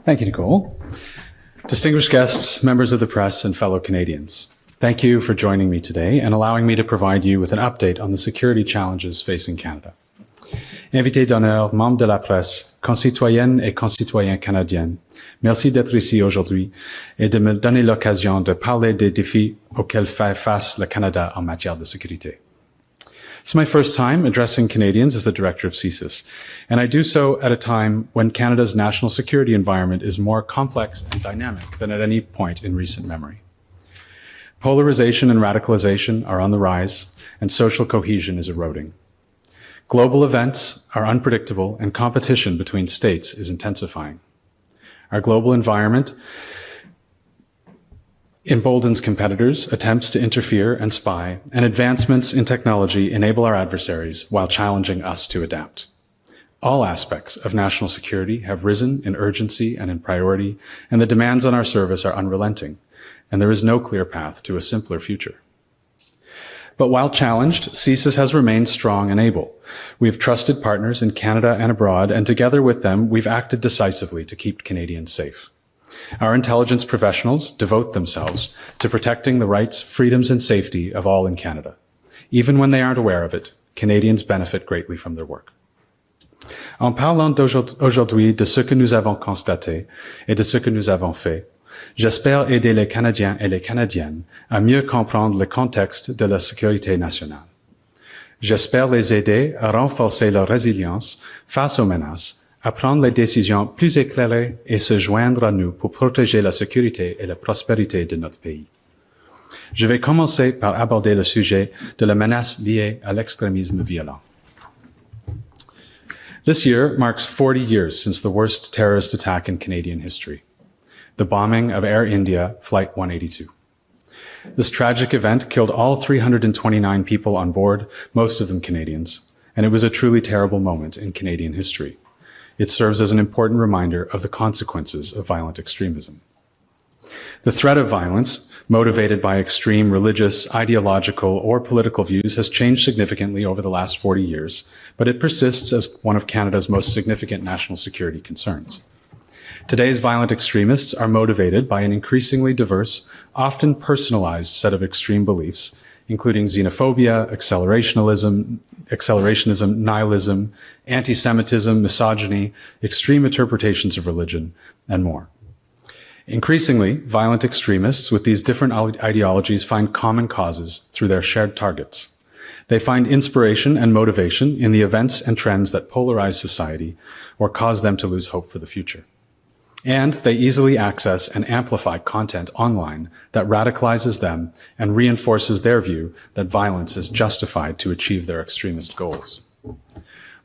Thank you, Nicole. Distinguished guests, members of the press, and fellow Canadians, thank you for joining me today and allowing me to provide you with an update on the security challenges facing Canada. Invités d'honneur, membres de la presse, concitoyennes et concitoyens canadiens, merci d'être ici aujourd'hui et de me donner l'occasion de parler des défis auxquels fait face le Canada en matière de sécurité. It's my first time addressing Canadians as the director of CSIS, and I do so at a time when Canada's national security environment is more complex and dynamic than at any point in recent memory. Polarization and radicalization are on the rise, and social cohesion is eroding. Global events are unpredictable, and competition between states is intensifying. Our global environment emboldens competitors, attempts to interfere and spy, and advancements in technology enable our adversaries while challenging us to adapt. All aspects of national security have risen in urgency and in priority, and the demands on our service are unrelenting, and there is no clear path to a simpler future. But while challenged, CSIS has remained strong and able. We have trusted partners in Canada and abroad, and together with them, we've acted decisively to keep Canadians safe. Our intelligence professionals devote themselves to protecting the rights, freedoms, and safety of all in Canada. Even when they aren't aware of it, Canadians benefit greatly from their work. En parlant aujourd'hui de ce que nous avons constaté et de ce que nous avons fait, j'espère aider les Canadiens et les Canadiennes à mieux comprendre le contexte de la sécurité nationale. J'espère les aider à renforcer leur résilience face aux menaces, à prendre les décisions plus éclairées et se joindre à nous pour protéger la sécurité et la prospérité de notre pays. Je vais commencer par aborder le sujet de la menace liée à l'extrémisme violent. This year marks 40 years since the worst terrorist attack in Canadian history, the bombing of Air India Flight 182. This tragic event killed all 329 people on board, most of them Canadians, and it was a truly terrible moment in Canadian history. It serves as an important reminder of the consequences of violent extremism. The threat of violence, motivated by extreme religious, ideological, or political views, has changed significantly over the last 40 years, but it persists as one of Canada's most significant national security concerns. Today's violent extremists are motivated by an increasingly diverse, often personalized set of extreme beliefs, including xenophobia, accelerationism, nihilism, anti-Semitism, misogyny, extreme interpretations of religion, and more. Increasingly, violent extremists with these different ideologies find common causes through their shared targets. They find inspiration and motivation in the events and trends that polarize society or cause them to lose hope for the future. And they easily access and amplify content online that radicalizes them and reinforces their view that violence is justified to achieve their extremist goals.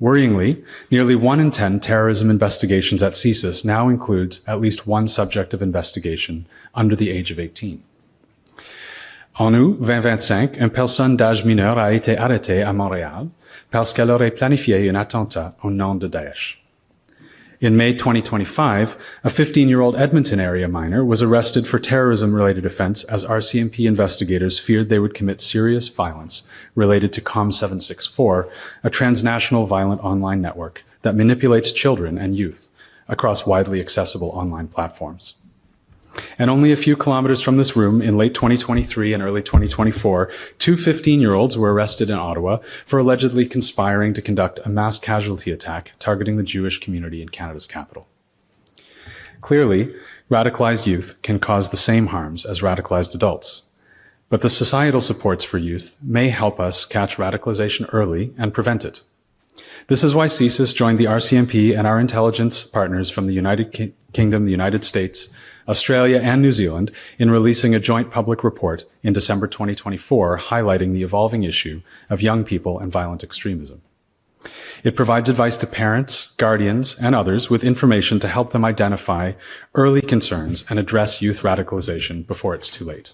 Worryingly, nearly 1 in 10 terrorism investigations at CSIS now includes at least one subject of investigation under the age of 18. En août 2025, une personne d'âge mineur a été arrêtée à Montréal parce qu'elle aurait planifié un attentat au nom de Daesh. In May 2025, a 15-year-old Edmonton area minor was arrested for terrorism-related offense as RCMP investigators feared they would commit serious violence related to COM764, a transnational violent online network that manipulates children and youth across widely accessible online platforms. And only a few kilometers from this room, in late 2023 and early 2024, two 15-year-olds were arrested in Ottawa for allegedly conspiring to conduct a mass casualty attack targeting the Jewish community in Canada's capital. Clearly, radicalized youth can cause the same harms as radicalized adults. But the societal supports for youth may help us catch radicalization early and prevent it. This is why CSIS joined the RCMP and our intelligence partners from the United Kingdom, the United States, Australia, and New Zealand in releasing a joint public report in December 2024 highlighting the evolving issue of young people and violent extremism. It provides advice to parents, guardians, and others with information to help them identify early concerns and address youth radicalization before it's too late.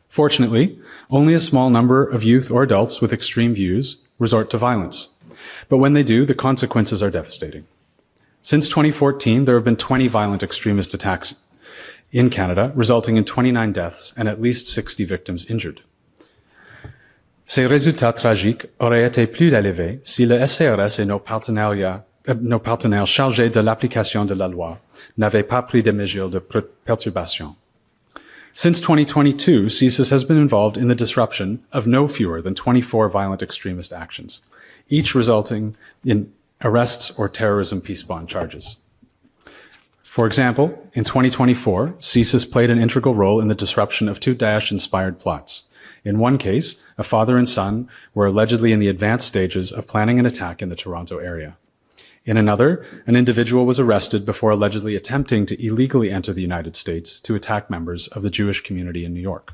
Fortunately, only a small number of youth or adults with extreme views resort to violence. But when they do, the consequences are devastating. Since 2014, there have been 20 violent extremist attacks in Canada, resulting in 29 deaths and at least 60 victims injured. Ces résultats tragiques auraient été plus élevés si le SCRS et nos partenariats nos partenaires chargés de l'application de la loi n'avaient pas pris de mesures de perturbation. Since 2022, CSIS has been involved in the disruption of no fewer than 24 violent extremist actions, each resulting in arrests or terrorism peace bond charges. For example, in 2024, CSIS played an integral role in the disruption of two Daesh-inspired plots. In one case, a father and son were allegedly in the advanced stages of planning an attack in the Toronto area. In another, an individual was arrested before allegedly attempting to illegally enter the United States to attack members of the Jewish community in New York.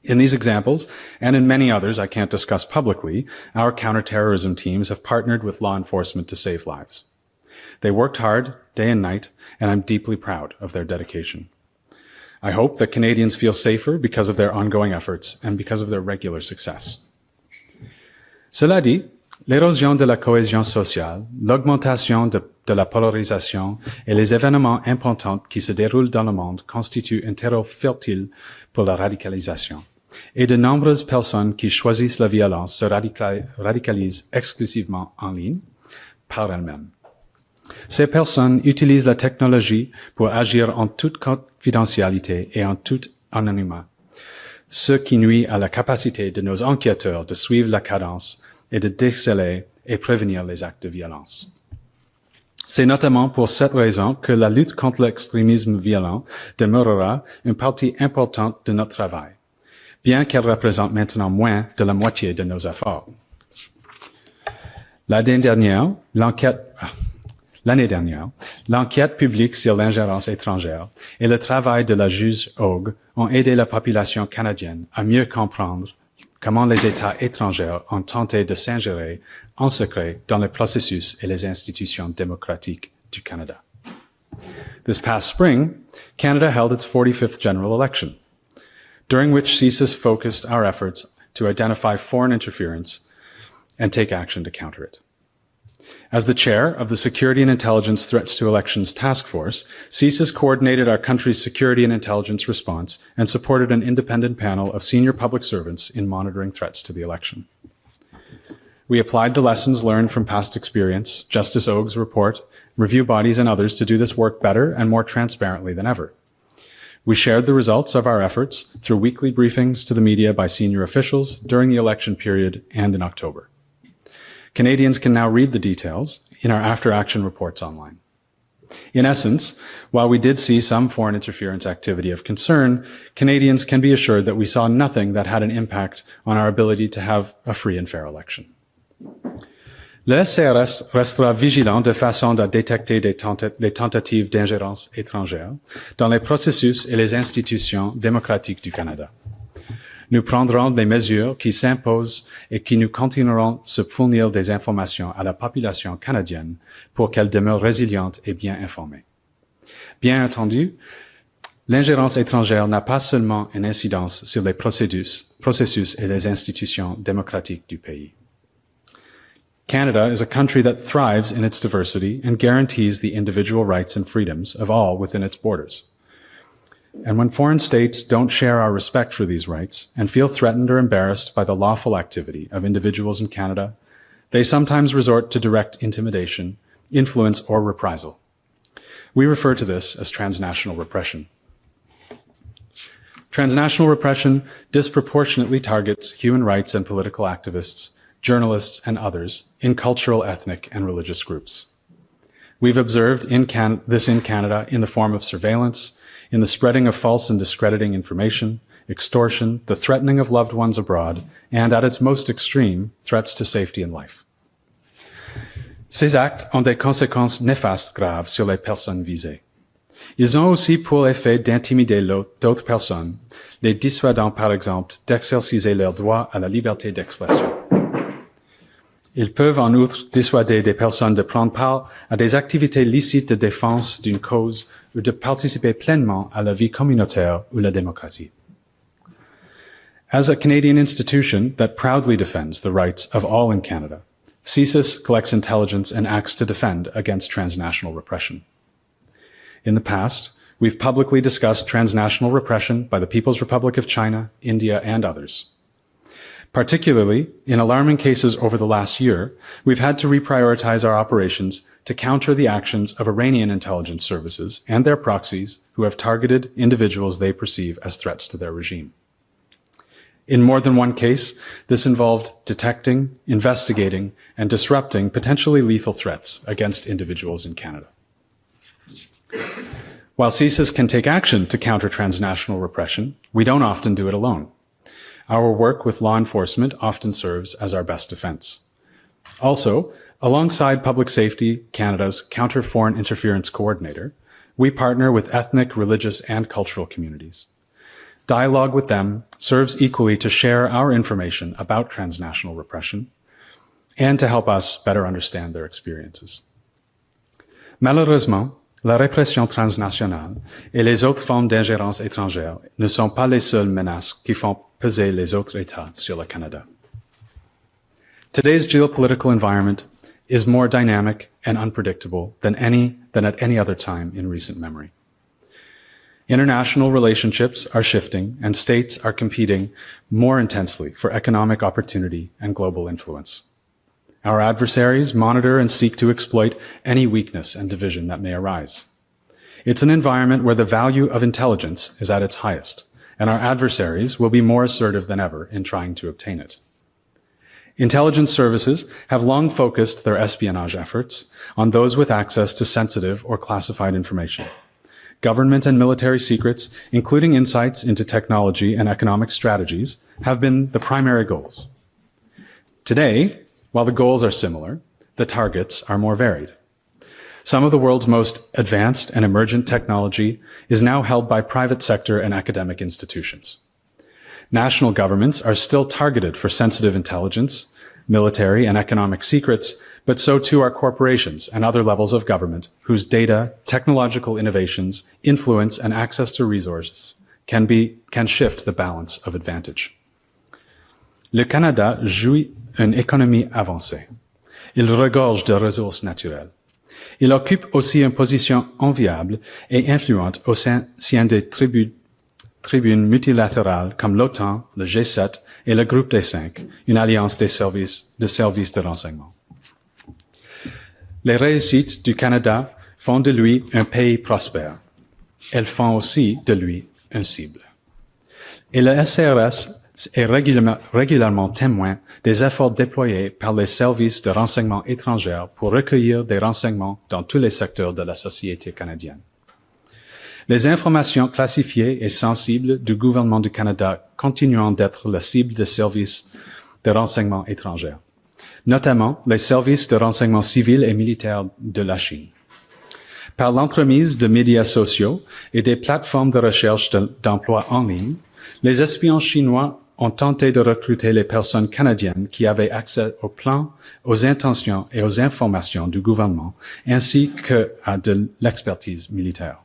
In these examples, and in many others I can't discuss publicly, our counterterrorism teams have partnered with law enforcement to save lives. They worked hard, day and night, and I'm deeply proud of their dedication. I hope that Canadians feel safer because of their ongoing efforts and because of their regular success. Cela dit, l'érosion de la cohésion sociale, l'augmentation de la polarisation et les événements importants qui se déroulent dans le monde constituent un terreau fertile pour la radicalisation. Et de nombreuses personnes qui choisissent la violence se radicalisent exclusivement en ligne, par elles-mêmes. Ces personnes utilisent la technologie pour agir en toute confidentialité et en tout anonymat, ce qui nuit à la capacité de nos enquêteurs de suivre la cadence et de déceler et prévenir les actes de violence. C'est notamment pour cette raison que la lutte contre l'extrémisme violent demeurera une partie importante de notre travail, bien qu'elle représente maintenant moins de la moitié de nos efforts. L'année dernière, l'enquête publique sur l'ingérence étrangère et le travail de la juge Hogue ont aidé la population canadienne à mieux comprendre comment les États étrangers ont tenté de s'ingérer en secret dans les processus et les institutions démocratiques du Canada. This past spring, Canada held its 45th general election, during which CSIS focused our efforts to identify foreign interference and take action to counter it. As the chair of the Security and Intelligence Threats to Elections Task Force, CSIS coordinated our country's security and intelligence response and supported an independent panel of senior public servants in monitoring threats to the election. We applied the lessons learned from past experience, Justice Ogue's report, review bodies and others to do this work better and more transparently than ever. We shared the results of our efforts through weekly briefings to the media by senior officials during the election period and in October. Canadians can now read the details in our after-action reports online. In essence, while we did see some foreign interference activity of concern, Canadians can be assured that we saw nothing that had an impact on our ability to have a free and fair election. Le SCRS restera vigilant de façon à détecter les tentatives d'ingérence étrangère dans les processus et les institutions démocratiques du Canada. Nous prendrons les mesures qui s'imposent et qui nous continuerons de fournir des informations à la population canadienne pour qu'elle demeure résiliente et bien informée. Bien entendu, l'ingérence étrangère n'a pas seulement une incidence sur les processus et les institutions démocratiques du pays. Canada is a country that thrives in its diversity and guarantees the individual rights and freedoms of all within its borders. And when foreign states don't share our respect for these rights and feel threatened or embarrassed by the lawful activity of individuals in Canada, they sometimes resort to direct intimidation, influence, or reprisal. We refer to this as transnational repression. Transnational repression disproportionately targets human rights and political activists, journalists, and others in cultural, ethnic, and religious groups. We've observed this in Canada in the form of surveillance, in the spreading of false and discrediting information, extortion, the threatening of loved ones abroad, and at its most extreme, threats to safety and life. Ces actes ont des conséquences néfastes graves sur les personnes visées. Ils ont aussi pour effet d'intimider d'autres personnes, les dissuadant par exemple d'exercer leur droit à la liberté d'expression. Ils peuvent en outre dissuader des personnes de prendre part à des activités licites de défense d'une cause ou de participer pleinement à la vie communautaire ou la démocratie. As a Canadian institution that proudly defends the rights of all in Canada, CSIS collects intelligence and acts to defend against transnational repression. In the past, we've publicly discussed transnational repression by the People's Republic of China, India, and others. Particularly, in alarming cases over the last year, we've had to reprioritize our operations to counter the actions of Iranian intelligence services and their proxies who have targeted individuals they perceive as threats to their regime. In more than one case, this involved detecting, investigating, and disrupting potentially lethal threats against individuals in Canada. While CSIS can take action to counter transnational repression, we don't often do it alone. Our work with law enforcement often serves as our best defense. Also, alongside Public Safety Canada's Counter Foreign Interference Coordinator, we partner with ethnic, religious, and cultural communities. Dialogue with them serves equally to share our information about transnational repression and to help us better understand their experiences. Malheureusement, la répression transnationale et les autres formes d'ingérence étrangère ne sont pas les seules menaces qui font peser les autres États sur le Canada. Today's geopolitical environment is more dynamic and unpredictable than at any other time in recent memory. International relationships are shifting and states are competing more intensely for economic opportunity and global influence. Our adversaries monitor and seek to exploit any weakness and division that may arise. It's an environment where the value of intelligence is at its highest, and our adversaries will be more assertive than ever in trying to obtain it. Intelligence services have long focused their espionage efforts on those with access to sensitive or classified information. Government and military secrets, including insights into technology and economic strategies, have been the primary goals. Today, while the goals are similar, the targets are more varied. Some of the world's most advanced and emergent technology is now held by private sector and academic institutions. National governments are still targeted for sensitive intelligence, military and economic secrets, but so too are corporations and other levels of government whose data, technological innovations, influence, and access to resources can shift the balance of advantage. Le Canada jouit une économie avancée. Il regorge de ressources naturelles. Il occupe aussi une position enviable et influente au sein des tribunes multilatérales comme l'OTAN, le G7 et le groupe des 5, une alliance des services de renseignement. Les réussites du Canada font de lui un pays prospère. Elles font aussi de lui une cible. Et le SCRS est régulièrement témoin des efforts déployés par les services de renseignement étrangers pour recueillir des renseignements dans tous les secteurs de la société canadienne. Les informations classifiées et sensibles du gouvernement du Canada continuent d'être la cible des services de renseignement étrangers, notamment les services de renseignement civil et militaire de la Chine. Par l'entremise de médias sociaux et des plateformes de recherche d'emploi en ligne, les espions chinois ont tenté de recruter les personnes canadiennes qui avaient accès aux plans, aux intentions et aux informations du gouvernement, ainsi qu'à de l'expertise militaire.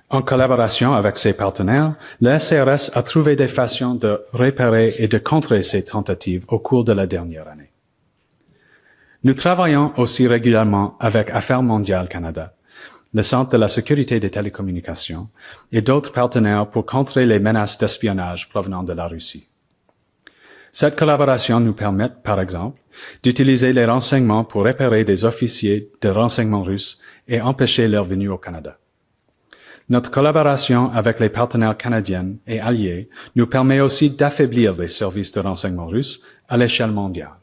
En collaboration avec ses partenaires, le SCRS a trouvé des façons de repérer et de contrer ces tentatives au cours de la dernière année. Nous travaillons aussi régulièrement avec Affaires mondiales Canada, le Centre de la sécurité des télécommunications et d'autres partenaires pour contrer les menaces d'espionnage provenant de la Russie. Cette collaboration nous permet, par exemple, d'utiliser les renseignements pour repérer des officiers de renseignement russes et empêcher leur venue au Canada. Notre collaboration avec les partenaires canadiens et alliés nous permet aussi d'affaiblir les services de renseignement russes à l'échelle mondiale.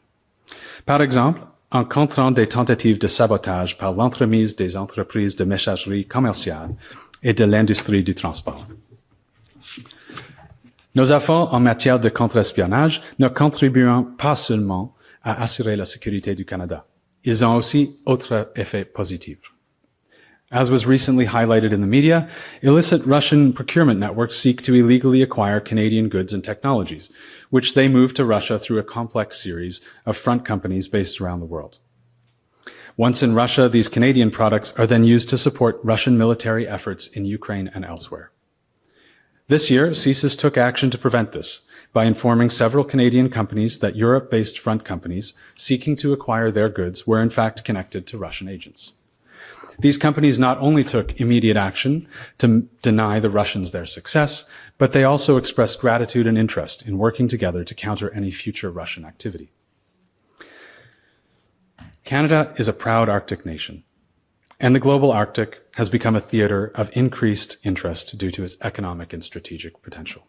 Par exemple, en contrant des tentatives de sabotage par l'entremise des entreprises de messagerie commerciale et de l'industrie du transport. Nos efforts en matière de contre-espionnage ne contribuent pas seulement à assurer la sécurité du Canada. Ils ont aussi autres effets positifs. As was recently highlighted in the media, illicit Russian procurement networks seek to illegally acquire Canadian goods and technologies, which they move to Russia through a complex series of front companies based around the world. Once in Russia, these Canadian products are then used to support Russian military efforts in Ukraine and elsewhere. This year, CSIS took action to prevent this by informing several Canadian companies that Europe-based front companies seeking to acquire their goods were in fact connected to Russian agents. These companies not only took immediate action to deny the Russians their success, but they also expressed gratitude and interest in working together to counter any future Russian activity. Canada is a proud Arctic nation, and the global Arctic has become a theater of increased interest due to its economic and strategic potential.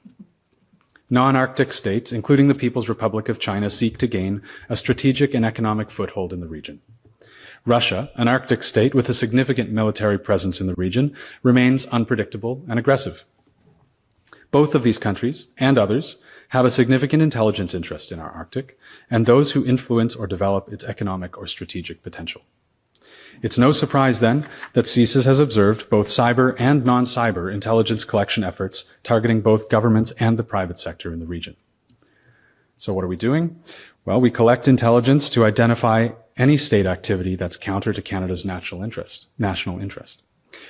Non-Arctic states, including the People's Republic of China, seek to gain a strategic and economic foothold in the region. Russia, an Arctic state with a significant military presence in the region, remains unpredictable and aggressive. Both of these countries, and others, have a significant intelligence interest in our Arctic, and those who influence or develop its economic or strategic potential. It's no surprise, then, that CSIS has observed both cyber and non-cyber intelligence collection efforts targeting both governments and the private sector in the region. So what are we doing? Well, we collect intelligence to identify any state activity that's counter to Canada's national interest.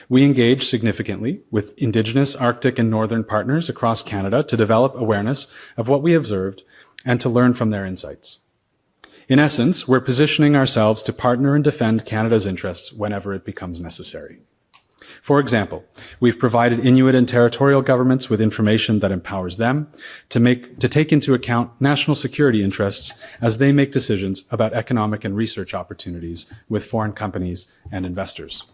We engage significantly with Indigenous, Arctic, and Northern partners across Canada to develop awareness of what we observed and to learn from their insights. In essence, we're positioning ourselves to partner and defend Canada's interests whenever it becomes necessary. For example, we've provided Inuit and territorial governments with information that empowers them to take into account national security interests as they make decisions about economic and research opportunities with foreign companies and investors.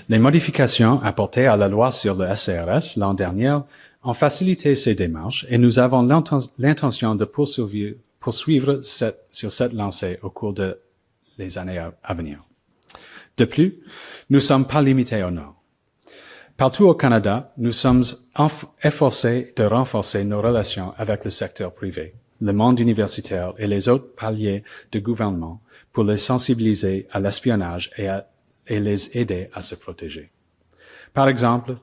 Les modifications apportées à la loi sur le SCRS l'an dernier ont facilité ces démarches et nous avons l'intention de poursuivre sur cette lancée au cours des années à venir. De plus, nous ne sommes pas limités au Nord. Partout au Canada, nous sommes efforcés de renforcer nos relations avec le secteur privé, le monde universitaire et les autres paliers de gouvernement pour les sensibiliser à l'espionnage et les aider à se protéger. Par exemple,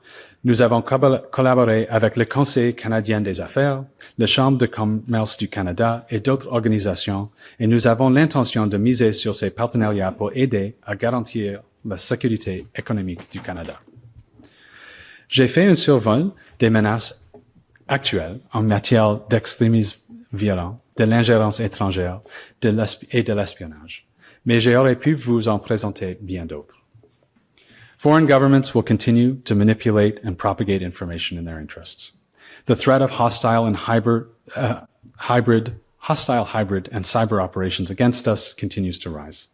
nous avons collaboré avec le Conseil canadien des affaires, la Chambre de commerce du Canada et d'autres organisations, et nous avons l'intention de miser sur ces partenariats pour aider à garantir la sécurité économique du Canada. J'ai fait un survol des menaces actuelles en matière d'extrémisme violent, de l'ingérence étrangère et de l'espionnage, mais j'aurais pu vous en présenter bien d'autres. Foreign governments will continue to manipulate and propagate information in their interests. The threat of hostile, hybrid, and cyber operations against us continues to rise.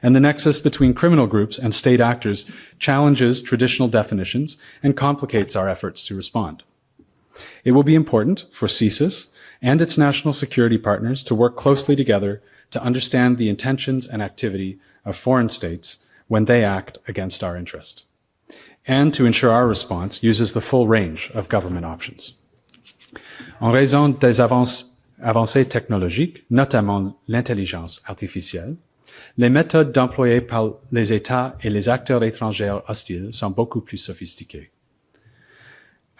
And the nexus between criminal groups and state actors challenges traditional definitions and complicates our efforts to respond. It will be important for CSIS and its national security partners to work closely together to understand the intentions and activity of foreign states when they act against our interest, and to ensure our response uses the full range of government options. En raison des avancées technologiques, notamment l'intelligence artificielle, les méthodes employées par les États et les acteurs étrangers hostiles sont beaucoup plus sophistiquées.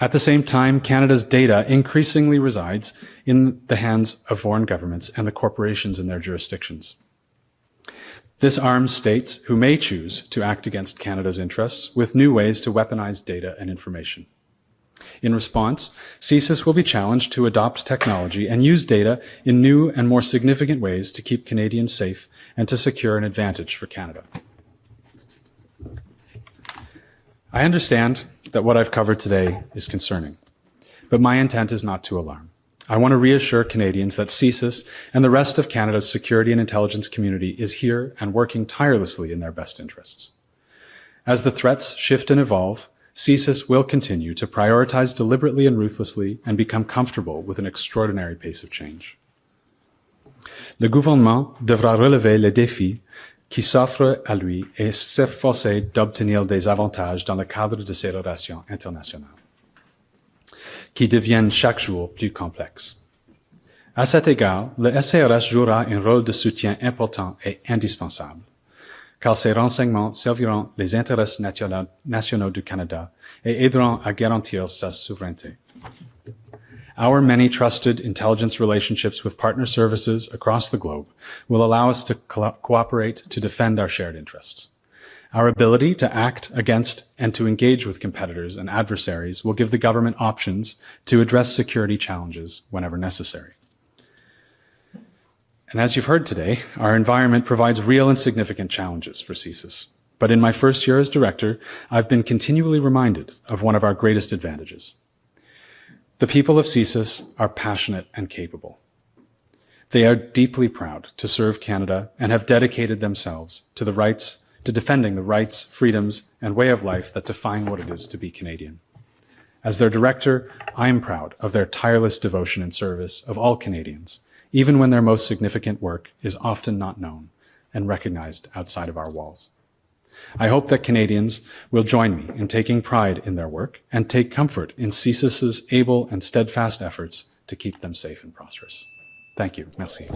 At the same time, Canada's data increasingly resides in the hands of foreign governments and the corporations in their jurisdictions. This arms states who may choose to act against Canada's interests with new ways to weaponize data and information. In response, CSIS will be challenged to adopt technology and use data in new and more significant ways to keep Canadians safe and to secure an advantage for Canada. I understand that what I've covered today is concerning, but my intent is not to alarm. I want to reassure Canadians that CSIS and the rest of Canada's security and intelligence community is here and working tirelessly in their best interests. As the threats shift and evolve, CSIS will continue to prioritize deliberately and ruthlessly and become comfortable with an extraordinary pace of change. Le gouvernement devra relever les défis qui s'offrent à lui et s'efforcer d'obtenir des avantages dans le cadre de ses relations internationales, qui deviennent chaque jour plus complexes. À cet égard, le SCRS jouera un rôle de soutien important et indispensable, car ces renseignements serviront les intérêts nationaux du Canada et aideront à garantir sa souveraineté. Our many trusted intelligence relationships with partner services across the globe will allow us to cooperate to defend our shared interests. Our ability to act against and to engage with competitors and adversaries will give the government options to address security challenges whenever necessary. And as you've heard today, our environment provides real and significant challenges for CSIS. But in my first year as director, I've been continually reminded of one of our greatest advantages. The people of CSIS are passionate and capable. They are deeply proud to serve Canada and have dedicated themselves to defending the rights, freedoms, and way of life that define what it is to be Canadian. As their director, I am proud of their tireless devotion and service of all Canadians, even when their most significant work is often not known and recognized outside of our walls. I hope that Canadians will join me in taking pride in their work and take comfort in CSIS's able and steadfast efforts to keep them safe and prosperous. Thank you. Merci.